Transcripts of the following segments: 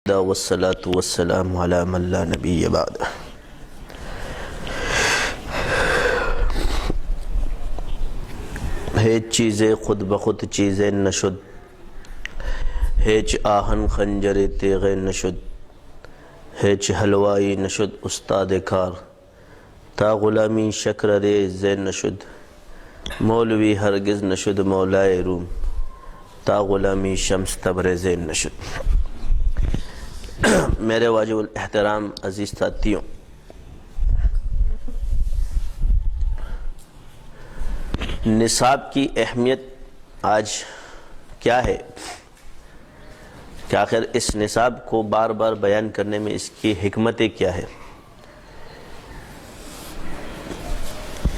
والصلاة والسلام على من لا نبی بعد۔ هیچ چیزیں خود بخود چیزیں نشد، هیچ آہن خنجر تیغ نشد، هیچ حلوائی نشد استاد کار، تا غلامی شکر ریز نشد، مولوی ہرگز نشد مولائے روم، تا غلامی شمس تبریز نشد۔ میرے واجب الاحترام عزیز ساتھیوں، نصاب کی اہمیت آج کیا ہے کہ آخر اس نصاب کو بار بار بیان کرنے میں اس کی حکمتیں کیا ہے؟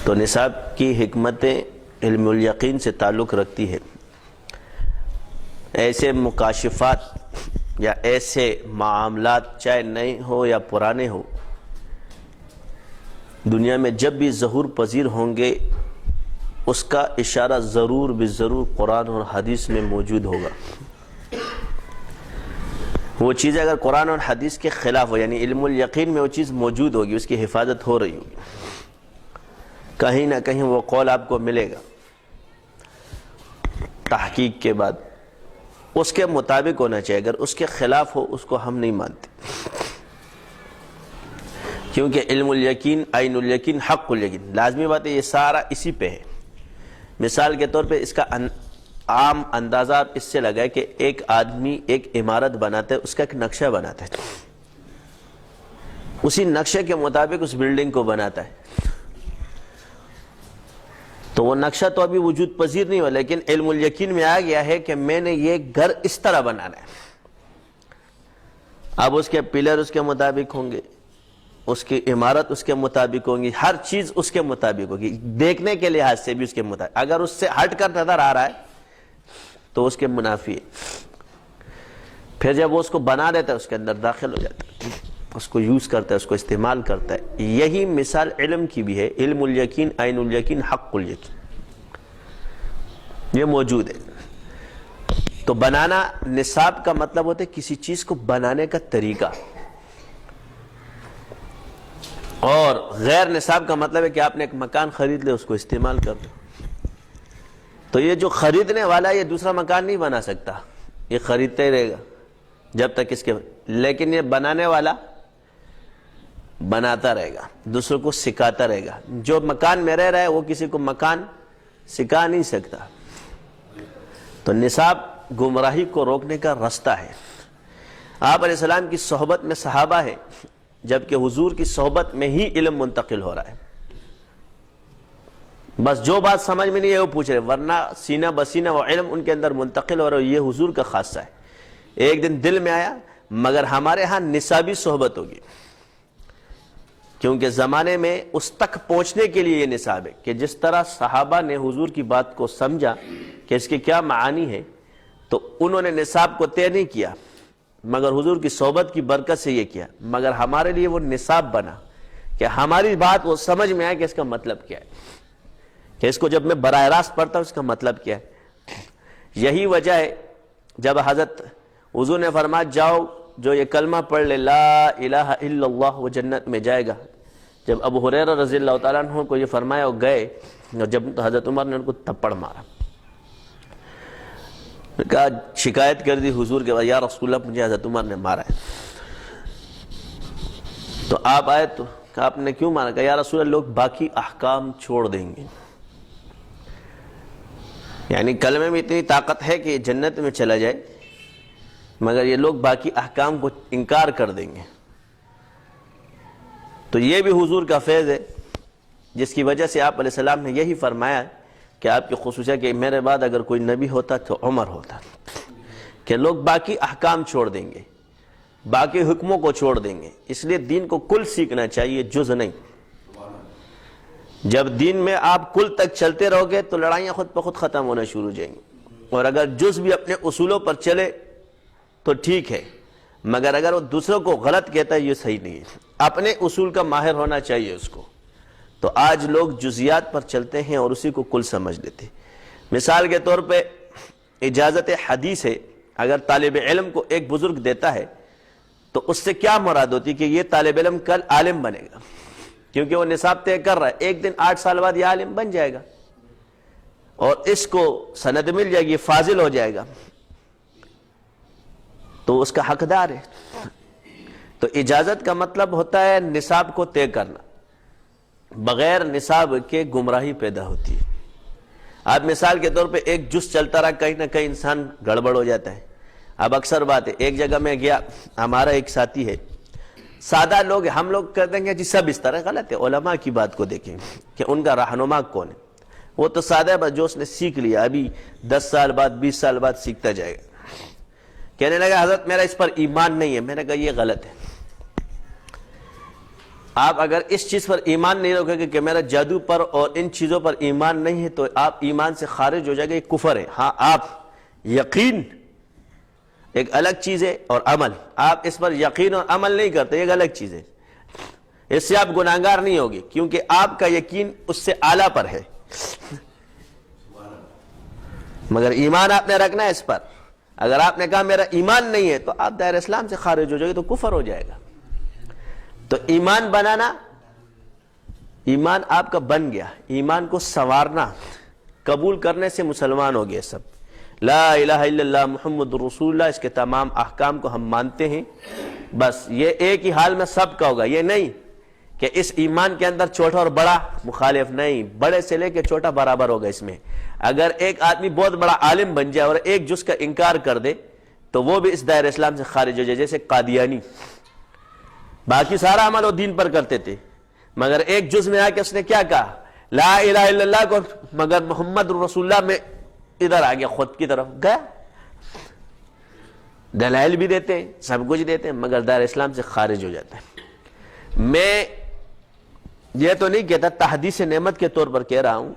تو نصاب کی حکمتیں علم الیقین سے تعلق رکھتی ہے۔ ایسے مکاشفات یا ایسے معاملات چاہے نئے ہو یا پرانے ہو، دنیا میں جب بھی ظہور پذیر ہوں گے اس کا اشارہ ضرور بضرور قرآن اور حدیث میں موجود ہوگا۔ وہ چیز اگر قرآن اور حدیث کے خلاف ہو، یعنی علم الیقین میں وہ چیز موجود ہوگی، اس کی حفاظت ہو رہی ہوگی، کہیں نہ کہیں وہ قول آپ کو ملے گا تحقیق کے بعد، اس کے مطابق ہونا چاہیے۔ اگر اس کے خلاف ہو اس کو ہم نہیں مانتے، کیونکہ علم الیقین عین الیقین حق الیقین، لازمی بات ہے، یہ سارا اسی پہ ہے۔ مثال کے طور پہ اس کا عام اندازہ آپ اس سے لگائے کہ ایک آدمی ایک عمارت بناتا ہے، اس کا ایک نقشہ بناتا ہے، اسی نقشے کے مطابق اس بلڈنگ کو بناتا ہے، تو وہ نقشہ تو ابھی وجود پذیر نہیں ہوا، لیکن علم الیقین میں آ گیا ہے کہ میں نے یہ گھر اس طرح بنانا ہے۔ اب اس کے پلر اس کے مطابق ہوں گے، اس کی عمارت اس کے مطابق ہوں گی، ہر چیز اس کے مطابق ہوگی، دیکھنے کے لحاظ سے بھی اس کے مطابق۔ اگر اس سے ہٹ کر نظر آ رہا ہے تو اس کے منافی ہے۔ پھر جب وہ اس کو بنا دیتا ہے اس کے اندر داخل ہو جاتا ہے، اس کو یوز کرتا ہے، اس کو استعمال کرتا ہے۔ یہی مثال علم کی بھی ہے، علم الیقین عین الیقین حق الیقین، یہ موجود ہے۔ تو بنانا، نصاب کا مطلب ہوتا ہے کسی چیز کو بنانے کا طریقہ، اور غیر نصاب کا مطلب ہے کہ آپ نے ایک مکان خرید لے، اس کو استعمال کر لو۔ تو یہ جو خریدنے والا ہے یہ دوسرا مکان نہیں بنا سکتا، یہ خریدتا ہی رہے گا جب تک اس کے، لیکن یہ بنانے والا بناتا رہے گا، دوسروں کو سکھاتا رہے گا۔ جو مکان میں رہ رہا ہے وہ کسی کو مکان سکھا نہیں سکتا۔ تو نصاب گمراہی کو روکنے کا راستہ ہے۔ آپ علیہ السلام کی صحبت میں صحابہ ہے، جبکہ حضور کی صحبت میں ہی علم منتقل ہو رہا ہے۔ بس جو بات سمجھ میں نہیں ہے وہ پوچھ رہے، ورنہ سینہ بسینہ وہ علم ان کے اندر منتقل ہو رہا ہے۔ یہ حضور کا خاصہ ہے۔ ایک دن دل میں آیا مگر ہمارے ہاں نصابی صحبت ہوگی، کیونکہ زمانے میں اس تک پہنچنے کے لیے یہ نصاب ہے کہ جس طرح صحابہ نے حضور کی بات کو سمجھا کہ اس کے کیا معانی ہے، تو انہوں نے نصاب کو طے نہیں کیا مگر حضور کی صحبت کی برکت سے یہ کیا، مگر ہمارے لیے وہ نصاب بنا کہ ہماری بات وہ سمجھ میں آئے کہ اس کا مطلب کیا ہے، کہ اس کو جب میں براہ راست پڑھتا ہوں اس کا مطلب کیا ہے۔ یہی وجہ ہے جب حضرت حضور نے فرمایا جاؤ جو یہ کلمہ پڑھ لے لا الہ الا اللہ وہ جنت میں جائے گا، جب ابو ہریرہ رضی اللہ تعالیٰ عنہ کو یہ فرمایا وہ گئے، اور جب حضرت عمر نے ان کو تھپڑ مارا، کہا شکایت کر دی حضور کے بعد، یا رسول اللہ مجھے حضرت عمر نے مارا ہے۔ تو آپ آئے تو کہا آپ نے کیوں مارا؟ کہا یا رسول اللہ لوگ باقی احکام چھوڑ دیں گے، یعنی کلمے میں اتنی طاقت ہے کہ جنت میں چلا جائے مگر یہ لوگ باقی احکام کو انکار کر دیں گے۔ تو یہ بھی حضور کا فیض ہے، جس کی وجہ سے آپ علیہ السلام نے یہی فرمایا کہ آپ کی خصوصیت کہ میرے بعد اگر کوئی نبی ہوتا تو عمر ہوتا، کہ لوگ باقی احکام چھوڑ دیں گے، باقی حکموں کو چھوڑ دیں گے۔ اس لیے دین کو کل سیکھنا چاہیے، جز نہیں۔ جب دین میں آپ کل تک چلتے رہو گے تو لڑائیاں خود بخود ختم ہونا شروع ہو جائیں گی، اور اگر جز بھی اپنے اصولوں پر چلے تو ٹھیک ہے، مگر اگر وہ دوسروں کو غلط کہتا ہے یہ صحیح نہیں ہے۔ اپنے اصول کا ماہر ہونا چاہیے اس کو۔ تو آج لوگ جزیات پر چلتے ہیں اور اسی کو کل سمجھ لیتے ہیں۔ مثال کے طور پہ اجازت حدیث ہے، اگر طالب علم کو ایک بزرگ دیتا ہے تو اس سے کیا مراد ہوتی کہ یہ طالب علم کل عالم بنے گا، کیونکہ وہ نصاب طے کر رہا ہے، ایک دن 8 سال بعد یہ عالم بن جائے گا اور اس کو سند مل جائے گی، فاضل ہو جائے گا، تو اس کا حقدار ہے۔ تو اجازت کا مطلب ہوتا ہے نصاب کو طے کرنا، بغیر نصاب کے گمراہی پیدا ہوتی ہے۔ آپ مثال کے طور پہ ایک جز چلتا رہا، کہیں نہ کہیں انسان گڑبڑ ہو جاتا ہے۔ اب اکثر بات ہے، ایک جگہ میں گیا، ہمارا ایک ساتھی ہے، سادہ لوگ، ہم لوگ کہتے ہیں کہ جی سب اس طرح، غلط ہے۔ علماء کی بات کو دیکھیں کہ ان کا رہنما کون ہے، وہ تو سادہ ہے، بس جو اس نے سیکھ لیا، ابھی 10 سال بعد 20 سال بعد سیکھتا جائے گا۔ کہنے لگا حضرت میرا اس پر ایمان نہیں ہے، میں نے کہا یہ غلط ہے۔ آپ اگر اس چیز پر ایمان نہیں رکھیں گے کہ میرا جادو پر اور ان چیزوں پر ایمان نہیں ہے، تو آپ ایمان سے خارج ہو جائے گا، یہ کفر ہے۔ ہاں، آپ یقین ایک الگ چیز ہے اور عمل، آپ اس پر یقین اور عمل نہیں کرتے، ایک الگ چیز ہے، اس سے آپ گناہگار نہیں ہوگے، کیونکہ آپ کا یقین اس سے اعلیٰ پر ہے، مگر ایمان آپ نے رکھنا ہے اس پر۔ اگر آپ نے کہا میرا ایمان نہیں ہے، تو آپ دائرہ اسلام سے خارج ہو جائے گے، تو کفر ہو جائے گا۔ تو ایمان بنانا، ایمان آپ کا بن گیا، ایمان کو سنوارنا، قبول کرنے سے مسلمان ہو گئے سب۔ لا الہ الا اللہ محمد رسول اللہ، اس کے تمام احکام کو ہم مانتے ہیں، بس یہ ایک ہی حال میں سب کا ہوگا۔ یہ نہیں کہ اس ایمان کے اندر چھوٹا اور بڑا مخالف نہیں، بڑے سے لے کے چھوٹا برابر ہوگا اس میں۔ اگر ایک آدمی بہت بڑا عالم بن جائے اور ایک جز کا انکار کر دے، تو وہ بھی اس دائرہ اسلام سے خارج ہو جائے، جیسے قادیانی، باقی سارا عمل وہ دین پر کرتے تھے، مگر ایک جز میں آ کے اس نے کیا کہا، لا الہ الا اللہ کو، مگر محمد رسول اللہ میں ادھر آ گیا، خود کی طرف گیا۔ دلائل بھی دیتے ہیں، سب کچھ دیتے ہیں، مگر دائرہ اسلام سے خارج ہو جاتا ہے۔ میں یہ تو نہیں کہتا، تحدیث نعمت کے طور پر کہہ رہا ہوں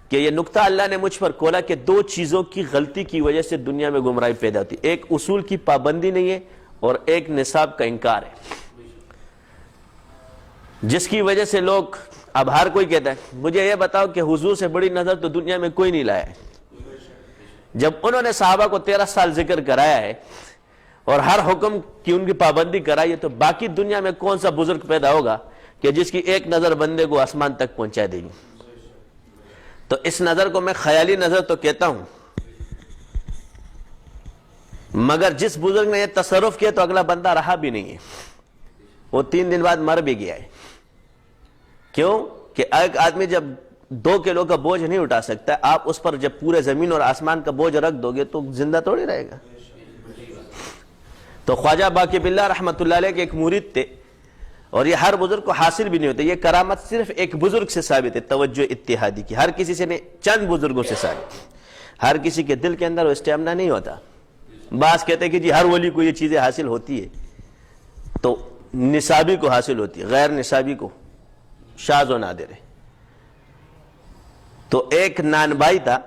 کہ یہ نقطہ اللہ نے مجھ پر کھولا کہ 2 چیزوں کی غلطی کی وجہ سے دنیا میں گمراہی پیدا ہوتی، ایک اصول کی پابندی نہیں ہے اور ایک نصاب کا انکار ہے، جس کی وجہ سے لوگ، اب ہر کوئی کہتا ہے مجھے یہ بتاؤ کہ حضور سے بڑی نظر تو دنیا میں کوئی نہیں لایا ہے۔ جب انہوں نے صحابہ کو 13 سال ذکر کرایا ہے اور ہر حکم کی ان کی پابندی کرائی ہے، تو باقی دنیا میں کون سا بزرگ پیدا ہوگا کہ جس کی ایک نظر بندے کو آسمان تک پہنچا دے گی؟ تو اس نظر کو میں خیالی نظر تو کہتا ہوں، مگر جس بزرگ نے یہ تصرف کیا تو اگلا بندہ رہا بھی نہیں ہے، وہ 3 دن بعد مر بھی گیا ہے۔ کیوں کہ ایک آدمی جب 2 کلو کا بوجھ نہیں اٹھا سکتا، آپ اس پر جب پورے زمین اور آسمان کا بوجھ رکھ دو گے تو زندہ تھوڑی رہے گا۔ تو خواجہ باقی باللہ رحمۃ اللہ علیہ کے ایک مرید تھے، اور یہ ہر بزرگ کو حاصل بھی نہیں ہوتے، یہ کرامت صرف ایک بزرگ سے ثابت ہے، توجہ اتحادی کی، ہر کسی سے نہیں، چند بزرگوں سے ثابت۔ ہر کسی کے دل کے اندر وہ اسٹیمنا نہیں ہوتا۔ بعض کہتے ہیں کہ جی ہر ولی کو یہ چیزیں حاصل ہوتی ہے، تو نصابی کو حاصل ہوتی ہے، غیر نصابی کو شاذ و نادر ہے۔ تو ایک نان بھائی تھا،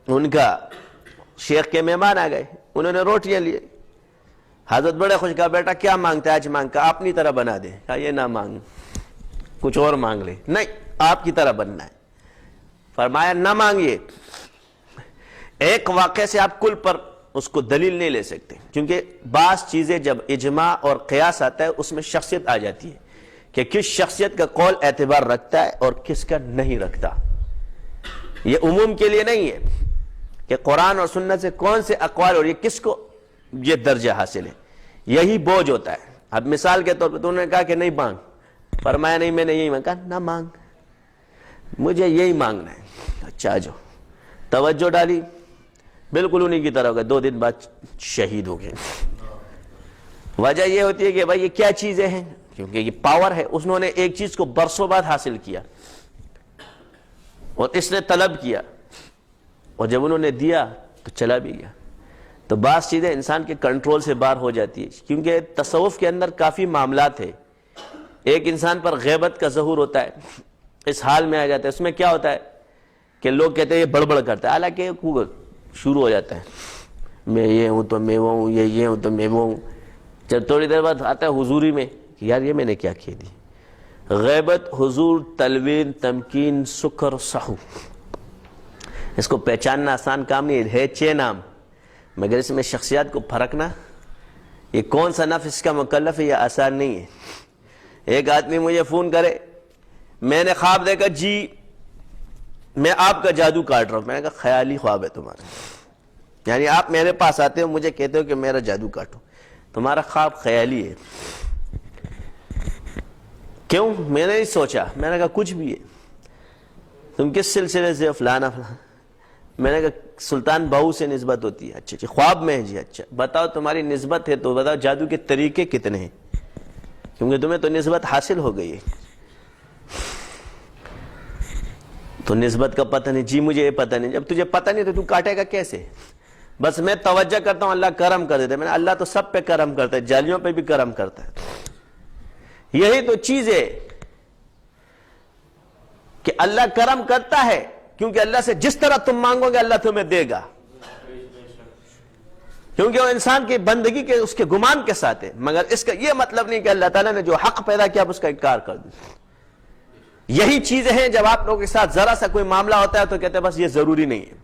ان کا شیخ کے مہمان آ گئے، انہوں نے روٹیاں لیے، حضرت بڑے خوش، کہا بیٹا کیا مانگتا ہے آج؟ مانگ، کہا اپنی طرح بنا دے۔ کہا یہ نہ مانگ، کچھ اور مانگ لے۔ نہیں، آپ کی طرح بننا ہے۔ فرمایا نہ مانگیے۔ ایک واقعے سے آپ کل پر اس کو دلیل نہیں لے سکتے، کیونکہ بعض چیزیں جب اجماع اور قیاس آتا ہے اس میں شخصیت آ جاتی ہے کہ کس شخصیت کا قول اعتبار رکھتا ہے اور کس کا نہیں رکھتا۔ یہ عموم کے لیے نہیں ہے کہ قرآن اور سنت سے کون سے اقوال اور یہ کس کو یہ درجہ حاصل ہے، یہی بوجھ ہوتا ہے۔ اب مثال کے طور پر تو انہوں نے کہا کہ نہیں مانگ، فرمایا نہیں میں نے یہی مانگا، نہ مانگ، مجھے یہی مانگنا ہے۔ اچھا جو توجہ ڈالی، بالکل انہی کی طرح ہو گئے، 2 دن بعد شہید ہو گئے۔ وجہ یہ ہوتی ہے کہ بھائی یہ کیا چیزیں ہیں، کیونکہ یہ پاور ہے، انہوں نے ایک چیز کو برسوں بعد حاصل کیا اور اس نے طلب کیا، اور جب انہوں نے دیا تو چلا بھی گیا۔ تو بعض چیزیں انسان کے کنٹرول سے باہر ہو جاتی ہے، کیونکہ تصوف کے اندر کافی معاملات ہے۔ ایک انسان پر غیبت کا ظہور ہوتا ہے، اس حال میں آ جاتا ہے، اس میں کیا ہوتا ہے کہ لوگ کہتے ہیں یہ بڑبڑ کرتا ہے، حالانکہ شروع ہو جاتا ہے، میں یہ ہوں تو میں وہ ہوں، یہ ہوں تو میں وہ ہوں۔ جب تھوڑی دیر بعد آتا ہے حضوری میں کہ یار یہ میں نے کیا کہہ دی۔ غیبت، حضور، تلوین، تمکین، سکر، سہو، اس کو پہچاننا آسان کام نہیں ہے 6 نام، مگر اس میں شخصیات کو پھرکنا یہ کون سا نفس اس کا مکلف ہے، یہ آسان نہیں ہے. ایک آدمی مجھے فون کرے، میں نے خواب دیکھا جی میں آپ کا جادو کاٹ رہا ہوں. میں نے کہا خیالی خواب ہے تمہارا، یعنی آپ میرے پاس آتے ہو مجھے کہتے ہو کہ میرا جادو کاٹو، تمہارا خواب خیالی ہے. کیوں؟ میں نے نہیں سوچا. میں نے کہا کچھ بھی ہے. تم کس سلسلے سے؟ فلانا فلانا. میں نے کہا سلطان بہو سے نسبت ہوتی ہے. اچھا خواب میں ہے جی. اچھا بتاؤ تمہاری نسبت ہے تو بتاؤ جادو کے طریقے کتنے ہیں، کیونکہ تمہیں تو نسبت حاصل ہو گئی ہے. تو نسبت کا پتہ نہیں. جی مجھے یہ پتہ نہیں. جب تجھے پتہ نہیں تو کاٹے گا کیسے؟ بس میں توجہ کرتا ہوں اللہ کرم کر دیتا ہے. میں نے اللہ تو سب پہ کرم کرتا ہے، جالیوں پہ بھی کرم کرتا ہے. یہی تو چیز ہے کہ اللہ کرم کرتا ہے، کیونکہ اللہ سے جس طرح تم مانگو گے اللہ تمہیں دے گا، کیونکہ وہ انسان کی بندگی کے اس کے گمان کے ساتھ ہے. مگر اس کا یہ مطلب نہیں کہ اللہ تعالیٰ نے جو حق پیدا کیا اس کا انکار کر دیں. یہی چیزیں ہیں جب آپ لوگوں کے ساتھ ذرا سا کوئی معاملہ ہوتا ہے تو کہتے ہیں بس یہ ضروری نہیں ہے.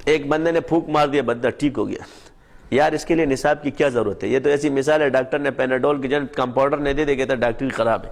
ایک بندے نے پھونک مار دیا، بندہ ٹھیک ہو گیا. یار اس کے لیے نصاب کی کیا ضرورت ہے؟ یہ تو ایسی مثال ہے ڈاکٹر نے پیناڈول کی جن کمپاؤڈر نے دے دے کہتا ڈاکٹری خراب ہے.